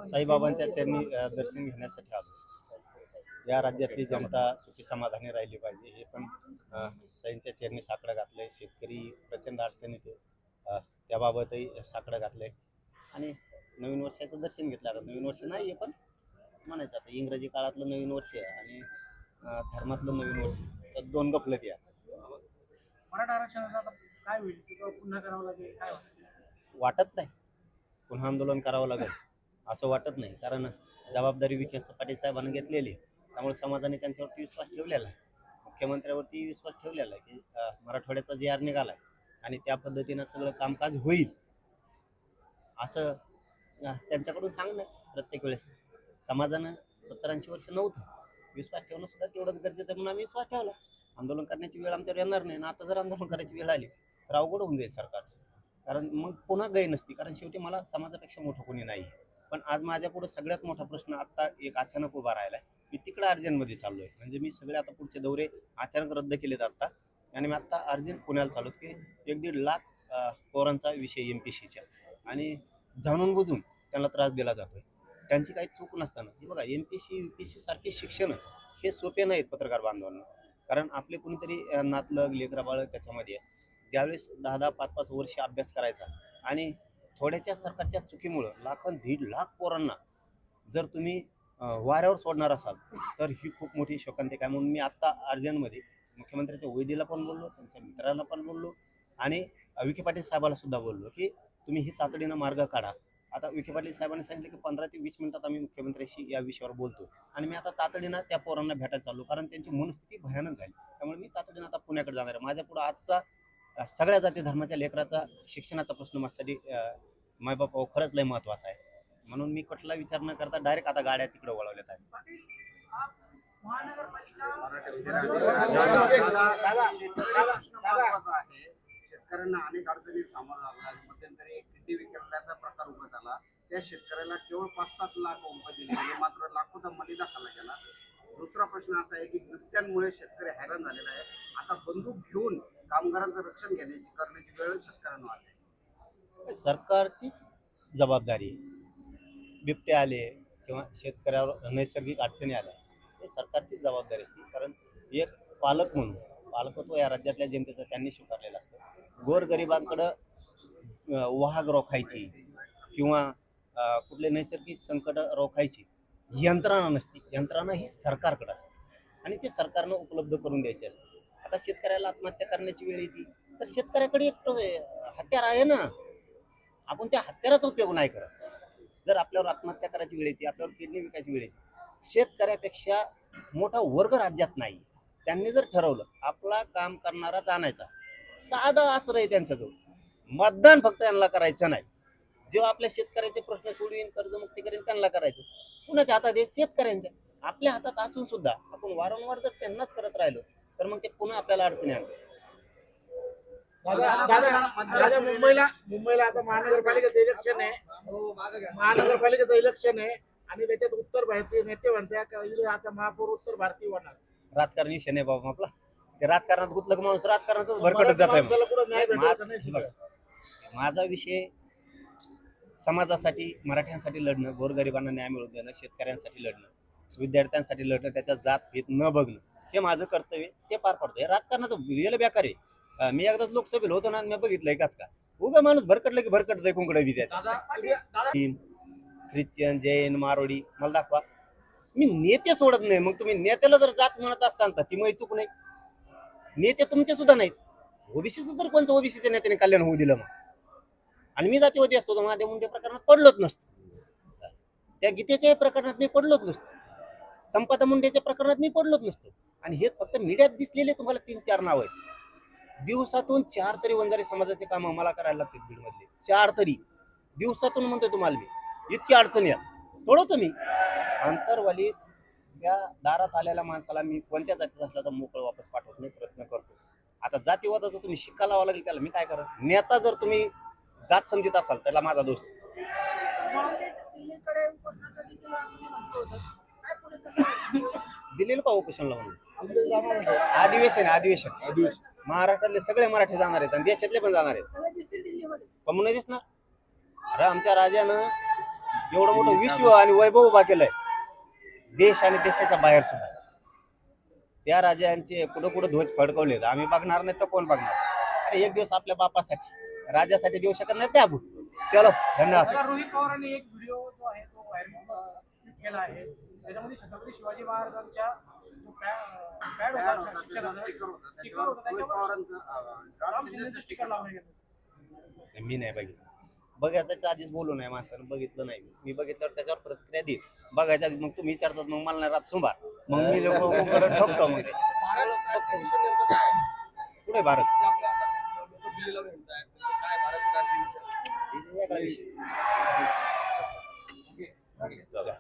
साईबाबांच्या चरणी दर्शन घेण्यासाठी आलो. या राज्यातली जनता सुखी समाधानी राहिली पाहिजे हे पण साईंच्या चरणी साकडं घातलंय. शेतकरी प्रचंड अडचणीत आहे, त्याबाबतही साकडं घातलंय आणि नवीन वर्षाचं दर्शन घेतलं. आता नवीन वर्ष नाही आहे पण म्हणायचं आता इंग्रजी काळातलं नवीन वर्ष आहे आणि धर्मातलं नवीन वर्ष, तर दोन गफलत या. मराठा आरक्षणाचं आता काय होईल? पुन्हा करावं लागेल काय वाटत नाही पुन्हा आंदोलन करावं लागेल असं वाटत नाही, कारण जबाबदारी विखे पाटील साहेबांनी घेतलेली आहे. त्यामुळे समाजाने त्यांच्यावरती विश्वास ठेवलेला आहे, मुख्यमंत्र्यावरती विश्वास ठेवलेला आहे की मराठवाड्याचा जी आर निघाला आणि त्या पद्धतीनं सगळं कामकाज होईल असं त्यांच्याकडून सांगणं. प्रत्येक वेळेस समाजानं 70-80 वर्ष नव्हतं, विश्वास ठेवणं सुद्धा तेवढंच गरजेचं म्हणून आम्ही विश्वास ठेवला. आंदोलन करण्याची वेळ आमच्यावर येणार नाही ना. आता जर आंदोलन करायची वेळ आली तर अवघड होऊन जाईल सरकारचं, कारण मग पुन्हा गय नसती. कारण शेवटी मला समाजापेक्षा मोठं कोणी नाही. पण आज माझ्या पुढे सगळ्यात मोठा प्रश्न आत्ता एक अचानक उभा राहिला आहे. मी तिकडे अर्जंटमध्ये चाललो आहे, म्हणजे मी सगळे आता पुढचे दौरे अचानक रद्द केलेत आत्ता, आणि मी आत्ता अर्जंट पुण्याला चालू की 1-1.5 लाख पोरांचा विषय MPSCच्या, आणि जाणून बुजून त्यांना त्रास दिला जातोय. त्यांची काही चूक नसताना. हे बघा, MPSC UPSC सारखे शिक्षण हे सोपे नाहीत पत्रकार बांधवांना, कारण आपले कुणीतरी नातलग लेकराबाळ त्याच्यामध्ये ज्यावेळेस 10-10, 5-5 वर्ष अभ्यास करायचा आणि थोड्याच्या सरकारच्या चुकीमुळं 1.5 लाख पोरांना जर तुम्ही वाऱ्यावर सोडणार असाल तर ही खूप मोठी शोकांतिका आहे. म्हणून मी आत्ता अर्जंटमध्ये मुख्यमंत्र्यांच्या वैडीला पण बोललो, त्यांच्या मित्रांना पण बोललो आणि विखे पाटील साहेबाला सुद्धा बोललो की तुम्ही ही तातडीनं मार्ग काढा. आता विखे पाटील साहेबांनी सांगितलं की 15 ते 20 मिनिटात आम्ही मुख्यमंत्र्यांशी या विषयावर बोलतो, आणि मी आता तातडीनं त्या पोरांना भेटायला चाललो, कारण त्यांची मनस्थिती भयानक झाली. त्यामुळे मी तातडीनं आता पुण्याकडे जाणार आहे. माझ्या पुढं आजचा सगळ्या जाती धर्माच्या लेकराचा शिक्षणाचा प्रश्न माझ्यासाठी मायबाप खरंच लय महत्वाचा आहे. म्हणून मी कुठला विचार न करता डायरेक्ट आता गाड्या तिकडे वळवल्यात आहे. शेतकऱ्यांना अनेक अडचणी सामोरं लागला. मध्यंतरी किड्डी विक्रेत्याचा प्रकार उभा झाला. त्या शेतकऱ्याला केवळ 5-7 लाख रुपये दिले, मात्र लाखोचा मलिदा खाल्ला गेला. दुसरा प्रश्न असा आहे की बिबट्यांमुळे शेतकरी हैराण झालेला आहे. आता बंदूक घेऊन कामगारांचं रक्षण करण्याची वेळ शेतकऱ्यांना आली. सरकारचीच जबाबदारी आहे. बिबटे आले किंवा शेतकऱ्यावर नैसर्गिक अडचणी आल्या, हे सरकारचीच जबाबदारी असते. कारण एक पालक म्हणून पालकत्व या राज्यातल्या जनतेचं त्यांनी स्वीकारलेलं असतं. गोरगरिबांकडं वाहक रोखायची किंवा कुठले नैसर्गिक संकट रोखायची यंत्रणा नसती. यंत्रणा ही सरकारकडे असते आणि ते सरकारनं उपलब्ध करून द्यायची असते. आता शेतकऱ्याला आत्महत्या करण्याची वेळ येते तर शेतकऱ्याकडे एक हत्यार आहे ना, आपण त्या हत्याराचा उपयोग नाही करत. जर आपल्यावर आत्महत्या करायची वेळ येते, आपल्यावर किडनी विकायची वेळ येते, शेतकऱ्यापेक्षा मोठा वर्ग राज्यात नाही. त्यांनी जर ठरवलं आपला काम करणाराच आणायचा, साधं आश्रय त्यांच्याजवळ, मतदान फक्त त्यांना करायचं नाही. जेव्हा आपल्या शेतकऱ्याचे प्रश्न सोडवीन, कर्जमुक्ती करेन, त्यांना करायचं. कुणाच्या हातात आहे? शेतकऱ्यांच्या. आपल्या हातात असून सुद्धा आपण वारंवार जर त्यांनाच करत राहिलो तर मग ते पुन्हा आपल्याला अडचणी आणतात. दादा मुंबईला आता महानगरपालिकेचं इलेक्शन आहे. महानगरपालिकेचं इलेक्शन आहे आणि त्याच्यात उत्तर भारतीय नेते म्हणतात आता महापौर उत्तर भारतीय होणार. राजकारण विषय नाही बाबा आपला. ते राजकारणात गुतलं की माणूस राजकारणातच भरकटत जात आहे. माझा विषय समाजासाठी, मराठ्यांसाठी लढणं, गोरगरिबांना न्याय मिळवून देणं, शेतकऱ्यांसाठी लढणं, विद्यार्थ्यांसाठी लढणं, त्याच्या जात भेद न बघणं, हे माझं कर्तव्य, ते पार पडतं. हे राजकारणाचं गेलं बेकार आहे. मी एकदाच लोकसभेला होतो ना, मी बघितलंय काच का उगा माणूस भरकटलं की भरकटतंय कुंकडं बी. त्याचा ख्रिश्चन, जैन, मारोडी मला दाखवा. मी नेते सोडत नाही. मग तुम्ही नेत्याला जर जात म्हणत असताना ती मग चूक नाही. नेते तुमचे सुद्धा नाहीत. ओबीसीचं जर कोणतं ओबीसीच्या नेत्याने कल्याण होऊ दिलं मग, आणि मी जातीवादी असतो तर माझ्या मुंडे प्रकरणात पडलोच नसतो, त्या गीतेच्या प्रकरणात मी पडलोच नसतो, संपदा मुंडेच्या प्रकरणात मी पडलोच नसतो. आणि हे फक्त मीडियात दिसलेले तुम्हाला 3-4 नाव आहेत. दिवसातून 4 तरी वंजारी समाजाचे काम मला करायला लागतात बीड मधले. 4 तरी दिवसातून म्हणतोय तुम्हाला मी. इतकी अडचणी आहे, सोडवतो मी. आंतरवाली त्या दारात आलेल्या माणसाला मी कोणत्या जातीचा असला तर मोकळं वापस पाठवत नाही, प्रयत्न करतो. आता जातीवादाचा तुम्ही शिक्का लावा लागेल, त्याला मी काय करा. नेता जर तुम्ही जात समजित असाल त्याला माझा दोस्त. दिलेलं का उपोषणला म्हणून? अधिवेशन महाराष्ट्रातले सगळे मराठी जाणार आहेत आणि देशातले पण जाणार आहेत. कमून नाही दिसणार? अरे आमच्या राजानं एवढं मोठं विश्व आणि वैभव उभा केलंय देश आणि देशाच्या बाहेर सुद्धा. त्या राजांचे कुठं कुठं ध्वज फडकवलेत, आम्ही बघणार नाही तर कोण बघणार. अरे एक दिवस आपल्या बापासाठी राजासाठी देऊ शकत नाही त्या आपण. चलो धन्यवाद. आता रोहित पवारांनी एक व्हिडिओ जो आहे तो व्हायरल केला आहे. त्याच्यामध्ये छत्रपती शिवाजी महाराजांच्या जो पॅड होता शिक्षणाचा स्टिकर होता त्याच्यावर राम शिंदेचं स्टिकर लावलं गेलं. मी नाही बघितलं. बघायच्या आधीच बोलू नाही माणसानं, बघितलं नाही. मी बघितल्यावर त्याच्यावर प्रतिक्रिया देईल. बघायच्या आधीच मग तुम्ही विचारतात, मग मला नाही रात सोमवार, मग मी ठोकतो. मग ते पुढे भारत ओके. चला.